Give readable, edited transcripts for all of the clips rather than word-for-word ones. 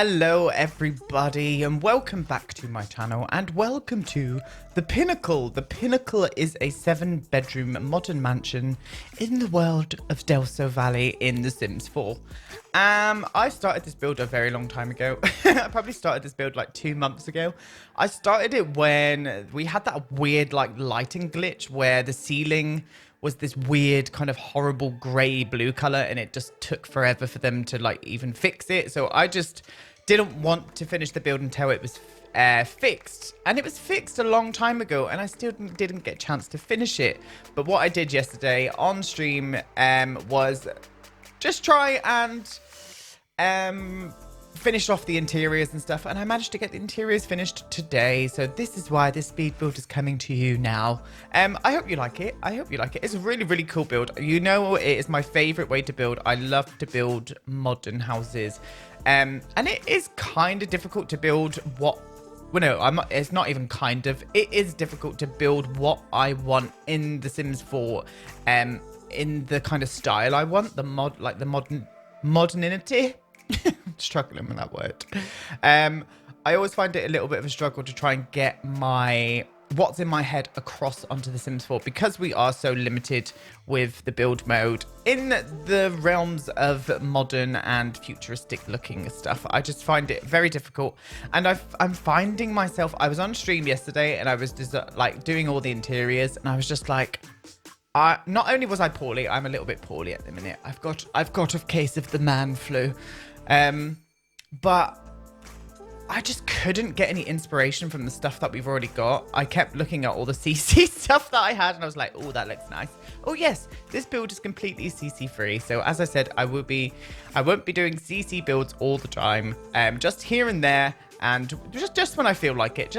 Hello everybody and welcome back to my channel and welcome to the Pinnacle. The Pinnacle is a 7-bedroom modern mansion in the world of Delso Valley in The Sims 4. I started this build a very long time ago. I probably started this build like 2 months ago. I started it when we had that weird like lighting glitch where the ceiling was this weird kind of horrible grey blue color and it just took forever for them to like even fix it. So I just didn't want to finish the build until it was fixed, and it was fixed a long time ago and I still didn't get a chance to finish it. But what I did yesterday on stream was just try and finished off the interiors and stuff, and I managed to get the interiors finished today. So this is why this speed build is coming to you now. I hope you like it. I hope you like it. It's a really, really cool build. You know, it is my favorite way to build. I love to build modern houses. And it is kind of difficult to build what... Well, no, it's not even kind of. It is difficult to build what I want in The Sims 4, in the kind of style I want, the modernity. Struggling with that word. I always find it a little bit of a struggle to try and get what's in my head across onto The Sims 4 because we are so limited with the build mode in the realms of modern and futuristic looking stuff. I just find it very difficult, and I'm finding myself. I was on stream yesterday and I was just like doing all the interiors, and I was just like, not only was I poorly, I'm a little bit poorly at the minute. I've got a case of the man flu. But I just couldn't get any inspiration from the stuff that we've already got. I kept looking at all the CC stuff that I had and I was like, oh, that looks nice. Oh yes, this build is completely CC free. So as I said, I won't be doing CC builds all the time. Just here and there, and just when I feel like it,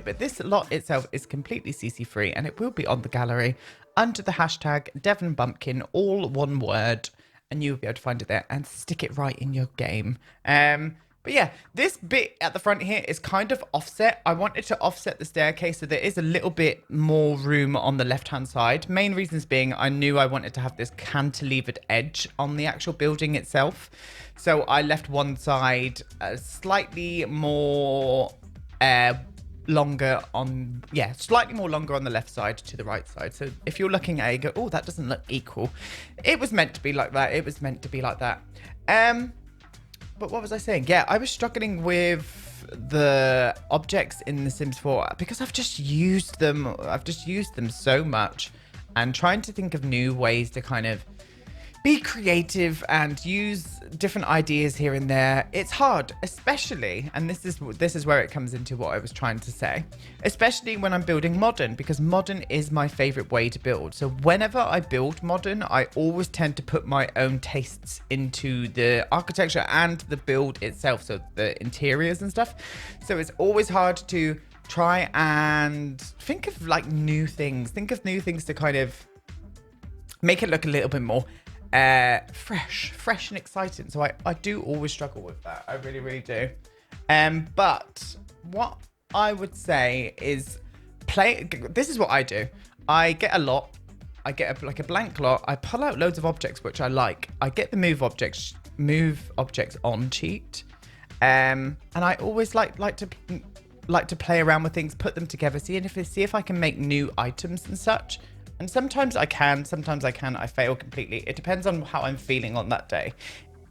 But this lot itself is completely CC free, and it will be on the gallery under the hashtag DevonBumpkin, all one word. And you'll be able to find it there and stick it right in your game. But yeah, this bit at the front here is kind of offset. I wanted to offset the staircase so there is a little bit more room on the left-hand side. Main reasons being I knew I wanted to have this cantilevered edge on the actual building itself. So I left one side slightly more slightly more longer on the left side to the right side. So if you're looking at it, you go, oh, that doesn't look equal. It was meant to be like that. It was meant to be like that. But what was I saying? Yeah, I was struggling with the objects in The Sims 4 because I've just used them. I've just used them so much, and trying to think of new ways to kind of be creative and use different ideas here and there. It's hard, especially, and this is where it comes into what I was trying to say, especially when I'm building modern, because modern is my favorite way to build. So whenever I build modern, I always tend to put my own tastes into the architecture and the build itself, so the interiors and stuff. So it's always hard to try and think of like new things. Think of new things to kind of make it look a little bit more fresh and exciting. So I do always struggle with that. I really, really do. But what I would say is this is what I do. I get a lot. I get like a blank lot. I pull out loads of objects, which I like. I get the move objects on cheat. And I always like to play around with things, put them together, see if I can make new items and such. And sometimes I can, sometimes I can. I fail completely. It depends on how I'm feeling on that day.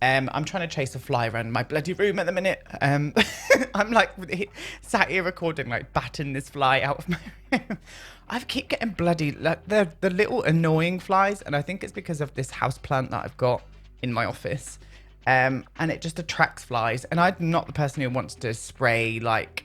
I'm trying to chase a fly around my bloody room at the minute. I'm like sat here recording, like batting this fly out of my room. I keep getting bloody, like the little annoying flies. And I think it's because of this house plant that I've got in my office. And it just attracts flies. And I'm not the person who wants to spray like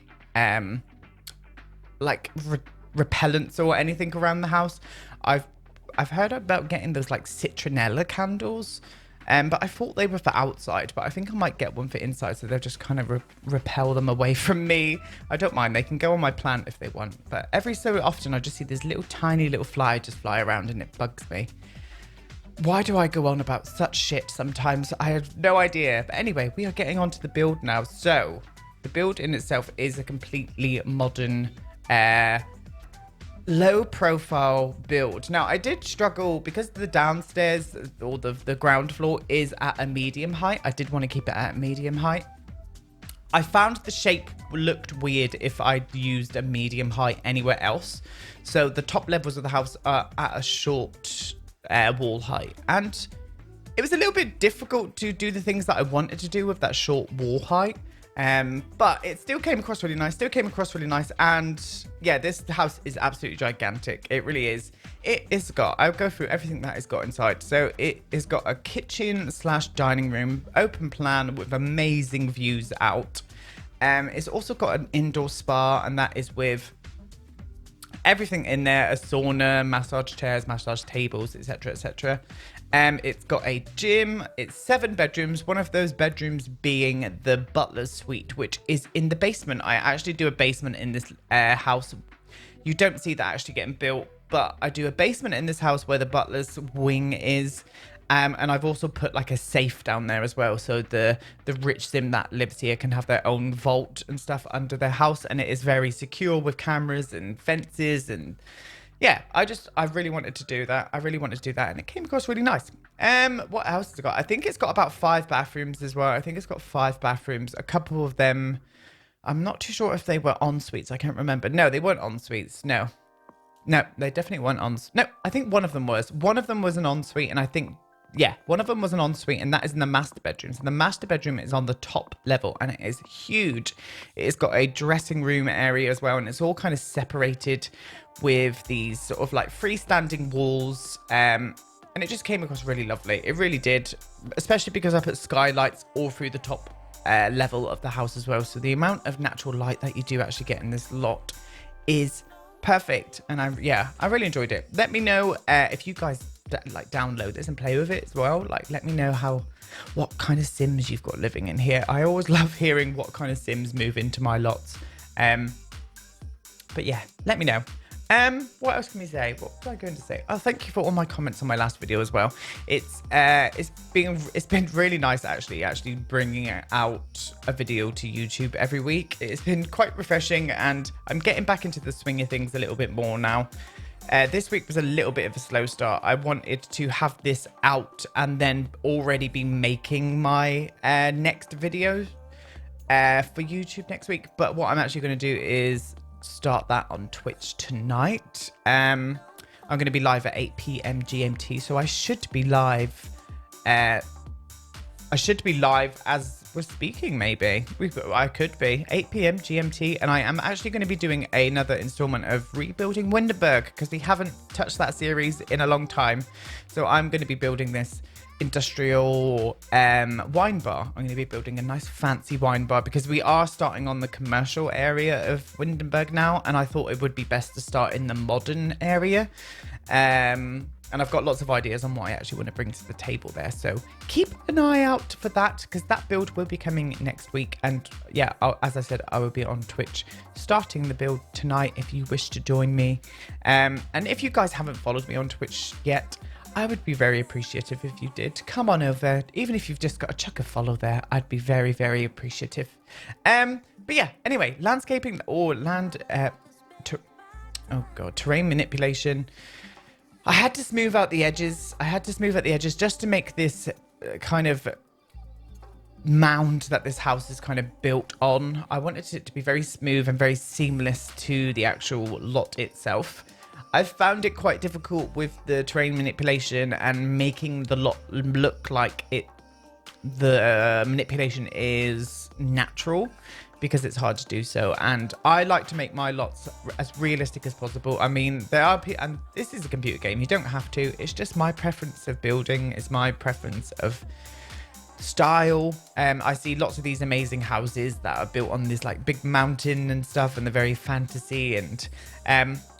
repellents or anything around the house. I've heard about getting those like citronella candles, but I thought they were for outside, but I think I might get one for inside, so they'll just kind of repel them away from me. I don't mind, they can go on my plant if they want, but every so often I just see this little tiny little fly just fly around and it bugs me. Why do I go on about such shit sometimes? I have no idea. But anyway, we are getting onto the build now. So the build in itself is a completely modern low profile build. Now I did struggle because the downstairs or the ground floor is at a medium height. I did want to keep it at medium height. I found the shape looked weird if I'd used a medium height anywhere else. So the top levels of the house are at a short wall height. And it was a little bit difficult to do the things that I wanted to do with that short wall height. But it still came across really nice, and yeah, this house is absolutely gigantic. It really is. I'll go through everything that it's got inside. So it has got a kitchen / dining room, open plan with amazing views out. It's also got an indoor spa, and that is with everything in there: a sauna, massage chairs, massage tables, etc, etc. It's got a gym. It's 7 bedrooms, one of those bedrooms being the butler's suite, which is in the basement. I actually do a basement in this house. You don't see that actually getting built, but I do a basement in this house where the butler's wing is. And I've also put like a safe down there as well, so the rich sim that lives here can have their own vault and stuff under their house, and it is very secure with cameras and fences. And yeah, I really wanted to do that. And it came across really nice. What else has it got? I think it's got about 5 bathrooms as well. A couple of them, I'm not too sure if they were en suites. I can't remember. No, they weren't en suites. No, they definitely weren't en. No, I think one of them was. One of them was an ensuite, and I think, yeah, one of them was an ensuite, and that is in the master bedroom. So the master bedroom is on the top level, and it is huge. It's got a dressing room area as well, and it's all kind of separated with these sort of like freestanding walls. And it just came across really lovely. It really did, especially because I put skylights all through the top level of the house as well. So the amount of natural light that you do actually get in this lot is perfect. And I really enjoyed it. Let me know if you guys like download this and play with it as well. Like, let me know what kind of sims you've got living in here. I always love hearing what kind of sims move into my lots. But yeah, let me know. What else can we say? What was I going to say? Oh, thank you for all my comments on my last video as well. It's been really nice actually bringing out a video to YouTube every week. It's been quite refreshing, and I'm getting back into the swing of things a little bit more now. This week was a little bit of a slow start. I wanted to have this out and then already be making my next video for YouTube next week. But what I'm actually going to do is start that on Twitch tonight. I'm going to be live at 8 p.m. GMT, so I should be live. As we're speaking, maybe. I could be 8 p.m. GMT, and I am actually going to be doing another installment of rebuilding Windenburg, because we haven't touched that series in a long time. So I'm going to be building this industrial wine bar. I'm going to be building a nice fancy wine bar, because we are starting on the commercial area of Windenburg now, and I thought it would be best to start in the modern area. And I've got lots of ideas on what I actually want to bring to the table there. So keep an eye out for that, because that build will be coming next week. And yeah, as I said, I will be on Twitch starting the build tonight if you wish to join me. And if you guys haven't followed me on Twitch yet, I would be very appreciative if you did. Come on over. Even if you've just got to chuck a follow there, I'd be very, very appreciative. But yeah, anyway, landscaping or terrain manipulation. I had to smooth out the edges. Just to make this kind of mound that this house is kind of built on. I wanted it to be very smooth and very seamless to the actual lot itself. I've found it quite difficult with the terrain manipulation and making the lot look like the manipulation is natural, because it's hard to do so. And I like to make my lots as realistic as possible. I mean, there are and this is a computer game, you don't have to. It's just my preference of building. It's my preference of style. I see lots of these amazing houses that are built on this like big mountain and stuff, and they're very fantasy, and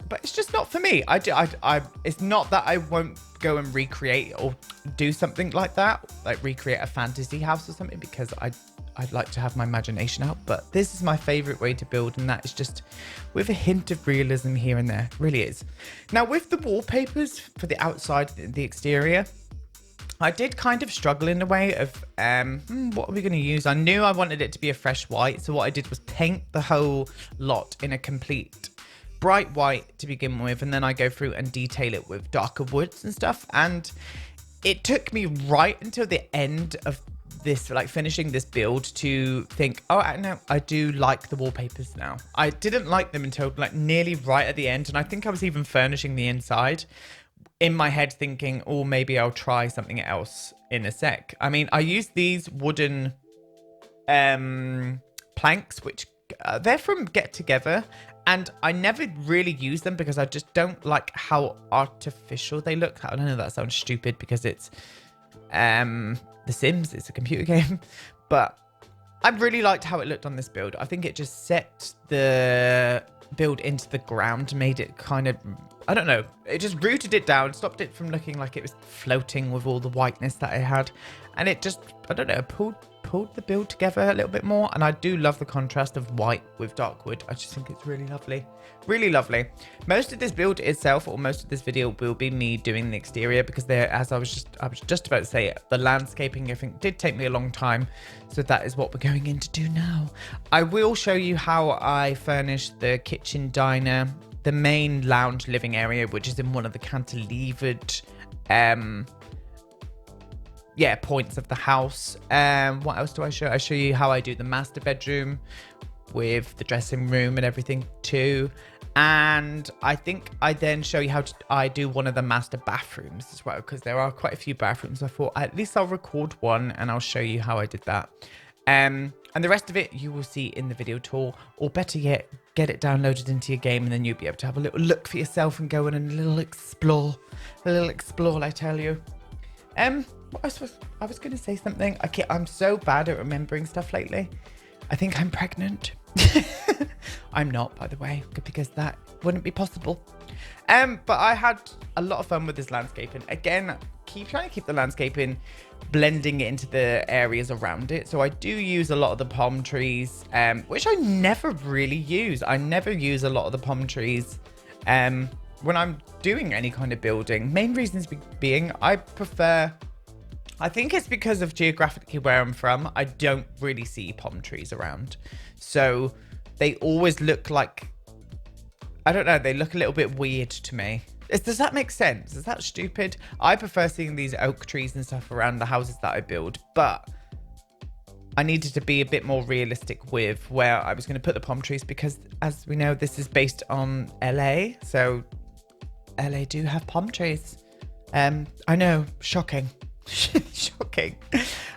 but it's just not for me. It's not that I won't go and recreate or do something like that, like recreate a fantasy house or something, because I'd like to have my imagination out, but this is my favorite way to build, and that is just with a hint of realism here and there. It really is. Now, with the wallpapers for the outside, the exterior, I did kind of struggle in a way of, what are we going to use? I knew I wanted it to be a fresh white, so what I did was paint the whole lot in a complete bright white to begin with, and then I go through and detail it with darker woods and stuff, and it took me right until the end of this, like finishing this build, to think, oh, no, I do like the wallpapers now. I didn't like them until like nearly right at the end. And I think I was even furnishing the inside in my head thinking, oh, maybe I'll try something else in a sec. I mean, I used these wooden planks, which they're from Get Together. And I never really use them because I just don't like how artificial they look. I don't know, that sounds stupid because it's The Sims, it's a computer game. But I really liked how it looked on this build. I think it just set the build into the ground, made it kind of, I don't know, it just rooted it down, stopped it from looking like it was floating with all the whiteness that I had. And it just, I don't know, pulled the build together a little bit more. And I do love the contrast of white with dark wood. I just think it's really lovely. Really lovely. Most of this build itself, or most of this video, will be me doing the exterior, because there, as I was just about to say, the landscaping, I think, did take me a long time. So that is what we're going in to do now. I will show you how I furnished the kitchen diner, the main lounge living area, which is in one of the cantilevered points of the house. What else do I show? I show you how I do the master bedroom with the dressing room and everything too. And I think I then show you how I do one of the master bathrooms as well, because there are quite a few bathrooms. I thought at least I'll record one and I'll show you how I did that. And the rest of it you will see in the video tour, or better yet, get it downloaded into your game, and then you'll be able to have a little look for yourself and go in and a little explore, I tell you. What I was going to say something. I'm so bad at remembering stuff lately. I think I'm pregnant. I'm not, by the way, because that wouldn't be possible. But I had a lot of fun with this landscaping. Again, trying to keep the landscaping, blending it into the areas around it. So I do use a lot of the palm trees, which I never really use. I never use a lot of the palm trees when I'm doing any kind of building. Main reasons being I think it's because of geographically where I'm from. I don't really see palm trees around. So they always look like, I don't know, they look a little bit weird to me. Does that make sense? Is that stupid? I prefer seeing these oak trees and stuff around the houses that I build, but I needed to be a bit more realistic with where I was going to put the palm trees, because as we know, this is based on LA. So LA do have palm trees. I know, shocking. Shocking.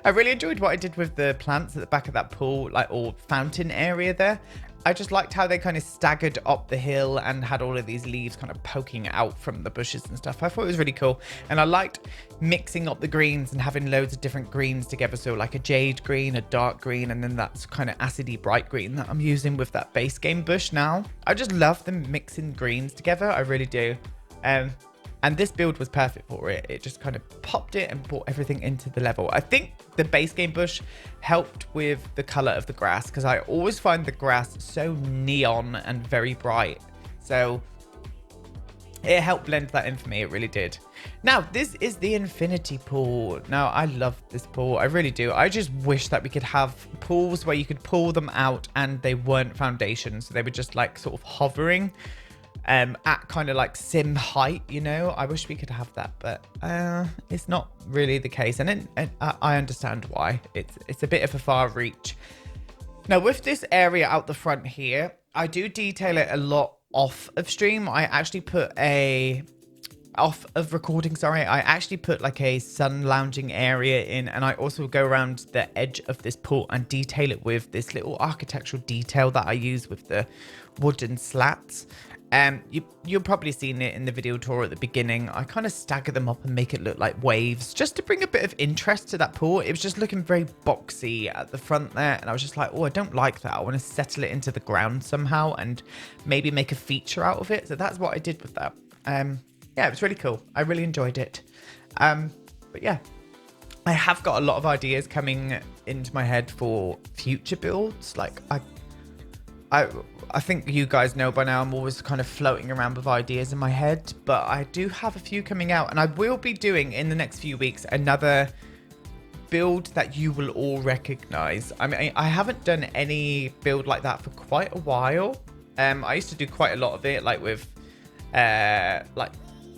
I really enjoyed what I did with the plants at the back of that pool, or fountain area there. I just liked how they kind of staggered up the hill and had all of these leaves kind of poking out from the bushes and stuff. I thought it was really cool. And I liked mixing up the greens and having loads of different greens together. So like a jade green, a dark green, and then that's kind of acidy bright green that I'm using with that base game bush now. I just love them mixing greens together. I really do. And this build was perfect for it. It just kind of popped it and brought everything into the level. I think the base game bush helped with the color of the grass, because I always find the grass so neon and very bright. So it helped blend that in for me. It really did. Now, this is the infinity pool. Now, I love this pool. I really do. I just wish that we could have pools where you could pull them out and they weren't foundation. So they were just like sort of hovering at kind of like sim height, you know. I wish we could have that, but it's not really the case, and I understand why. It's a bit of a far reach. Now, with this area out the front here, I do detail it a lot off of stream. I actually put off of recording, sorry. I actually put like a sun lounging area in, and I also go around the edge of this pool and detail it with this little architectural detail that I use with the wooden slats. You've probably seen it in the video tour at the beginning. I kind of stagger them up and make it look like waves, just to bring a bit of interest to that pool. It was just looking very boxy at the front there, and I was just like, oh, I don't like that. I want to settle it into the ground somehow and maybe make a feature out of it. So that's what I did with that. Yeah, it was really cool. I really enjoyed it. But yeah, I have got a lot of ideas coming into my head for future builds. Like I think you guys know by now I'm always kind of floating around with ideas in my head, but I do have a few coming out, and I will be doing in the next few weeks another build that you will all recognize. I mean, I haven't done any build like that for quite a while. I used to do quite a lot of it, like with like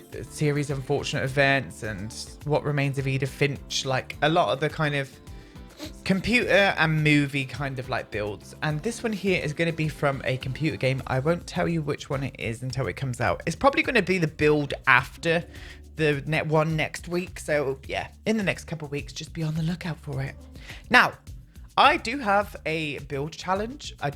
the series Unfortunate Events and What Remains of Edith Finch, like a lot of the kind of computer and movie kind of like builds. And this one here is going to be from a computer game. I won't tell you which one it is until it comes out. It's probably going to be the build after the one next week. So yeah, in the next couple of weeks, just be on the lookout for it. Now, I do have a build challenge. I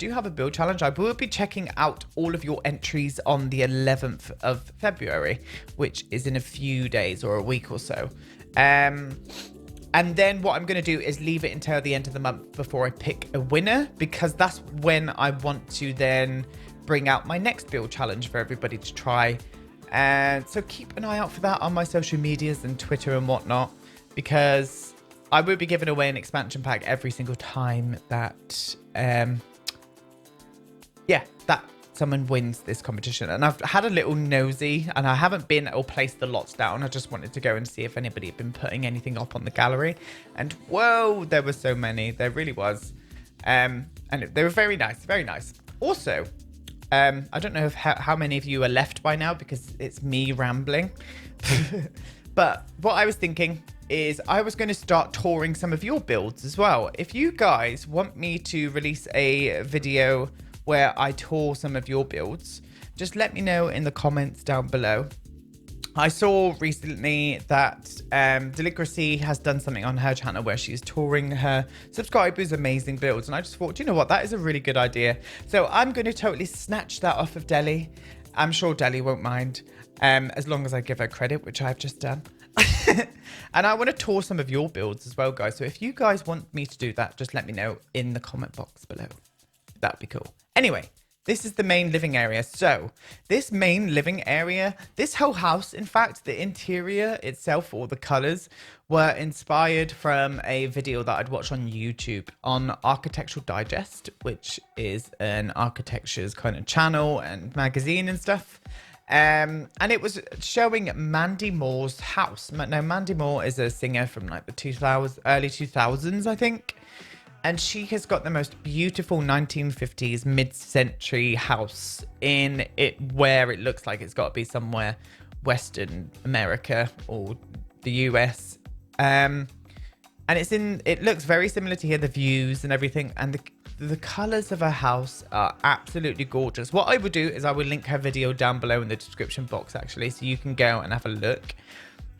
will be checking out all of your entries on the 11th of February, which is in a few days or a week or so. And then what I'm going to do is leave it until the end of the month before I pick a winner, because that's when I want to then bring out my next build challenge for everybody to try. And so keep an eye out for that on my social medias and Twitter and whatnot, because I will be giving away an expansion pack every single time that, that someone wins this competition. And I've had a little nosy, and I haven't been or placed the lots down. I just wanted to go and see if anybody had been putting anything up on the gallery. And whoa, there were so many. There really was. And they were very nice, very nice. Also, I don't know how many of you are left by now, because it's me rambling. But what I was thinking is I was going to start touring some of your builds as well. If you guys want me to release a video where I tour some of your builds, just let me know in the comments down below. I saw recently that Deligracy has done something on her channel where she's touring her subscribers' amazing builds. And I just thought, do you know what? That is a really good idea. So I'm going to totally snatch that off of Deli. I'm sure Deli won't mind, as long as I give her credit, which I've just done. And I want to tour some of your builds as well, guys. So if you guys want me to do that, just let me know in the comment box below. That'd be cool. Anyway, this is the main living area. So this main living area, this whole house, in fact, the interior itself, or the colors, were inspired from a video that I'd watched on YouTube on Architectural Digest, which is an architecture's kind of channel and magazine and stuff. And it was showing Mandy Moore's house. Now, Mandy Moore is a singer from like the early 2000s, I think. And she has got the most beautiful 1950s mid-century house in it, where it looks like it's got to be somewhere Western America or the US. And it looks very similar to here, the views and everything. And the colors of her house are absolutely gorgeous. What I would do is I would link her video down below in the description box, actually, so you can go and have a look.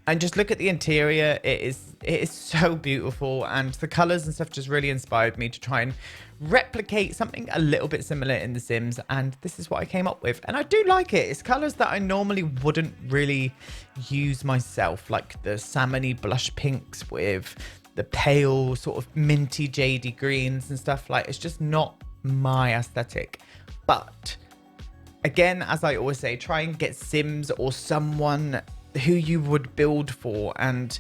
And just look at the interior. It is so beautiful, and the colors and stuff just really inspired me to try and replicate something a little bit similar in The Sims. And this is what I came up with, and I do like it. It's colors that I normally wouldn't really use myself, like the salmony blush pinks with the pale sort of minty jadey greens and stuff. Like, it's just not my aesthetic. But again, as I always say, try and get Sims or someone who you would build for, and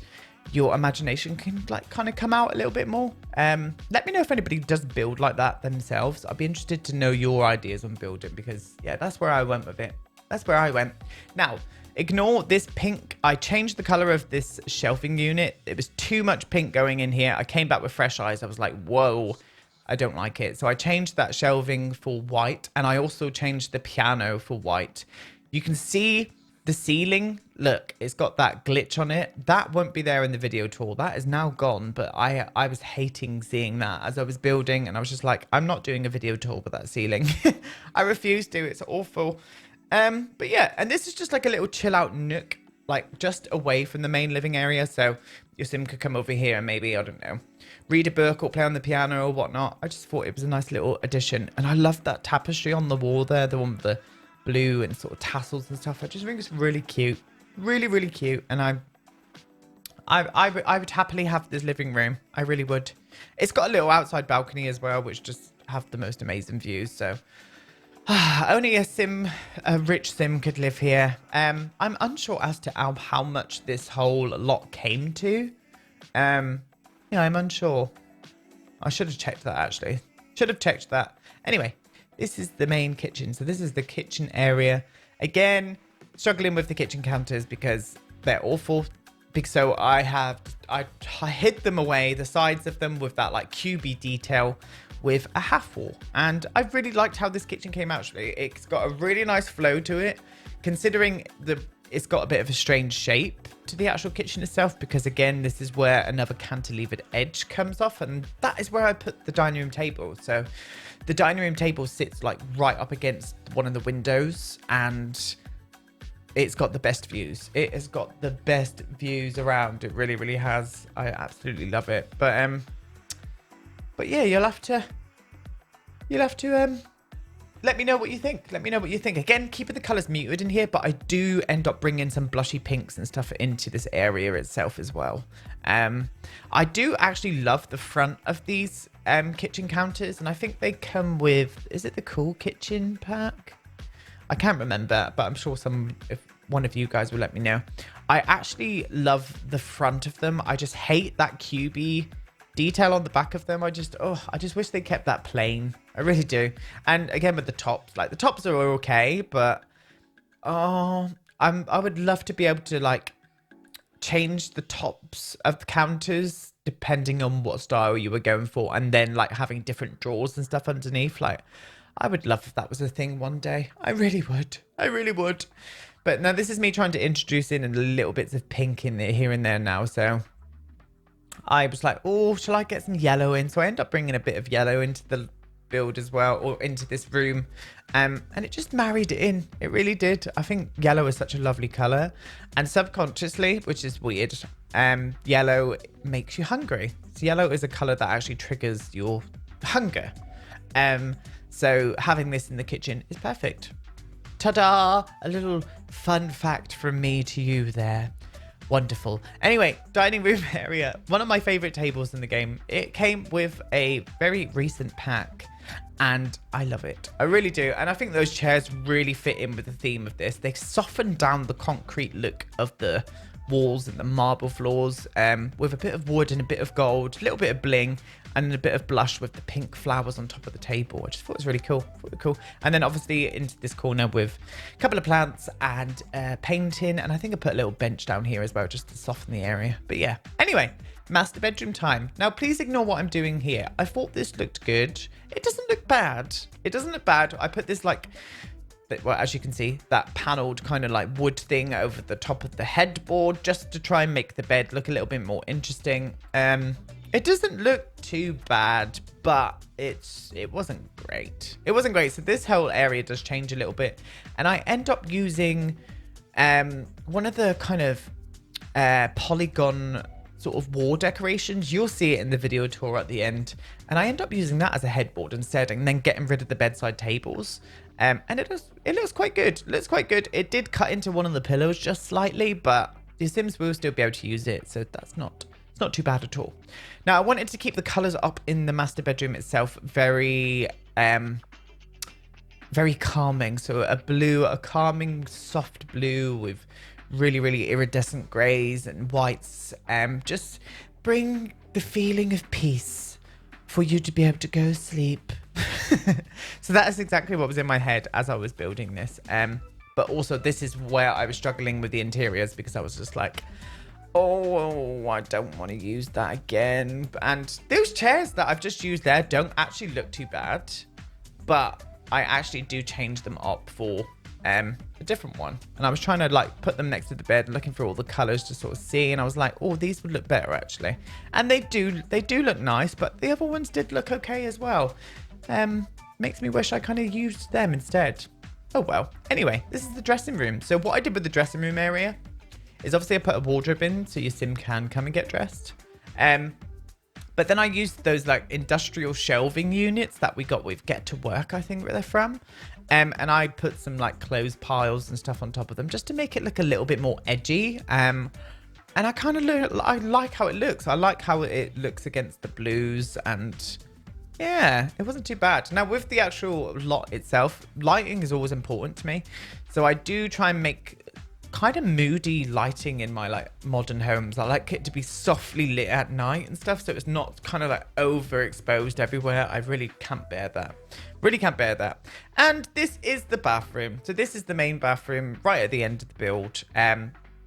your imagination can like kind of come out a little bit more. Let me know if anybody does build like that themselves. I'd be interested to know your ideas on building, because yeah, that's where I went with it. That's where I went. Now, ignore this pink. I changed the color of this shelving unit. It was too much pink going in here. I came back with fresh eyes. I was like, whoa, I don't like it. So I changed that shelving for white, and I also changed the piano for white. You can see the ceiling, look, it's got that glitch on it. That won't be there in the video tour. That is now gone, but I was hating seeing that as I was building, and I was just like, I'm not doing a video tour with that ceiling. I refuse to, it's awful. But yeah, and this is just like a little chill out nook, like just away from the main living area. So your sim could come over here and maybe, I don't know, read a book or play on the piano or whatnot. I just thought it was a nice little addition. And I love that tapestry on the wall there, the one with the blue and sort of tassels and stuff. I just think it's really cute, really, really cute. And I would happily have this living room. I really would. It's got a little outside balcony as well, which just have the most amazing views. So only a rich sim could live here. I'm unsure as to how much this whole lot came to. Yeah, I'm unsure. I should have checked that, actually. Should have checked that. Anyway, this is the main kitchen. So this is the kitchen area. Again, struggling with the kitchen counters because they're awful. So I hid them away, the sides of them, with that like cubey detail with a half wall. And I really liked how this kitchen came out, actually. It's got a really nice flow to it, considering the it's got a bit of a strange shape to the actual kitchen itself, because again, this is where another cantilevered edge comes off, and that is where I put the dining room table. So the dining room table sits like right up against one of the windows, and it's got the best views. It has got the best views around. It really, really has. I absolutely love it. But yeah, you'll have to let me know what you think. Let me know what you think. Again, keeping the colours muted in here, but I do end up bringing some blushy pinks and stuff into this area itself as well. I do actually love the front of these kitchen counters, and I think they come with, is it the Cool Kitchen pack? I can't remember, but I'm sure if one of you guys will let me know. I actually love the front of them. I just hate that cubey detail on the back of them. I just wish they kept that plain. I really do. And again, with the tops, like the tops are okay, but I would love to be able to like change the tops of the counters depending on what style you were going for, and then like having different drawers and stuff underneath. Like, I would love if that was a thing one day. I really would. I really would. But now this is me trying to introduce in little bits of pink in there, here and there now. So I was like, oh, shall I get some yellow in? So I end up bringing a bit of yellow into the build as well, or into this room. And it just married it in. It really did. I think yellow is such a lovely color. And subconsciously, which is weird, yellow makes you hungry. So yellow is a color that actually triggers your hunger. So having this in the kitchen is perfect. Ta-da! A little fun fact from me to you there. Wonderful. Anyway, dining room area. One of my favorite tables in the game. It came with a very recent pack, and I love it. I really do. And I think those chairs really fit in with the theme of this. They soften down the concrete look of the walls and the marble floors, with a bit of wood and a bit of gold, a little bit of bling, and a bit of blush with the pink flowers on top of the table. I just thought it was really cool. And then obviously into this corner with a couple of plants and painting, and I think I put a little bench down here as well just to soften the area. But yeah, anyway, master bedroom time. Now please ignore what I'm doing here. I thought this looked good. It doesn't look bad. It doesn't look bad. I put this like, well, as you can see, that panelled kind of like wood thing over the top of the headboard just to try and make the bed look a little bit more interesting. It doesn't look too bad, but it wasn't great. It wasn't great. So this whole area does change a little bit, and I end up using one of the kind of polygon sort of wall decorations. You'll see it in the video tour at the end, and I end up using that as a headboard instead, and then getting rid of the bedside tables. And it looks quite good. It looks quite good. It did cut into one of the pillows just slightly, but the Sims will still be able to use it, so it's not too bad at all. Now I wanted to keep the colors up in the master bedroom itself very very calming. So a calming soft blue with really, really iridescent grays and whites. Just bring the feeling of peace for you to be able to go sleep. So that is exactly what was in my head as I was building this. But also this is where I was struggling with the interiors, because I was just like, oh, I don't want to use that again. And those chairs that I've just used there don't actually look too bad, but I actually do change them up for a different one. And I was trying to like put them next to the bed, looking for all the colors to sort of see, and I was like, oh, these would look better actually. And they do look nice, but the other ones did look okay as well. Makes me wish I kind of used them instead. Oh well. Anyway, this is the dressing room. So what I did with the dressing room area is obviously I put a wardrobe in so your sim can come and get dressed. But then I used those like industrial shelving units that we got with Get to Work, I think where they're from. And I put some like clothes piles and stuff on top of them just to make it look a little bit more edgy. And I kind of I like how it looks. I like how it looks against the blues, and yeah, it wasn't too bad. Now with the actual lot itself, lighting is always important to me. So I do try and make kind of moody lighting in my like modern homes. I like it to be softly lit at night and stuff, so it's not kind of like overexposed everywhere. I really can't bear that. Really can't bear that. And this is the bathroom. So this is the main bathroom right at the end of the build.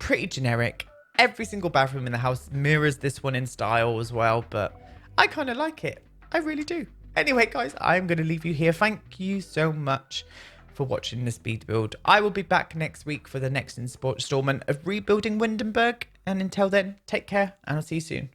Pretty generic. Every single bathroom in the house mirrors this one in style as well, but I kind of like it. I really do. Anyway, guys, I'm going to leave you here. Thank you so much for watching the speed build. I will be back next week for the next installment of rebuilding Windenburg. And until then, take care and I'll see you soon.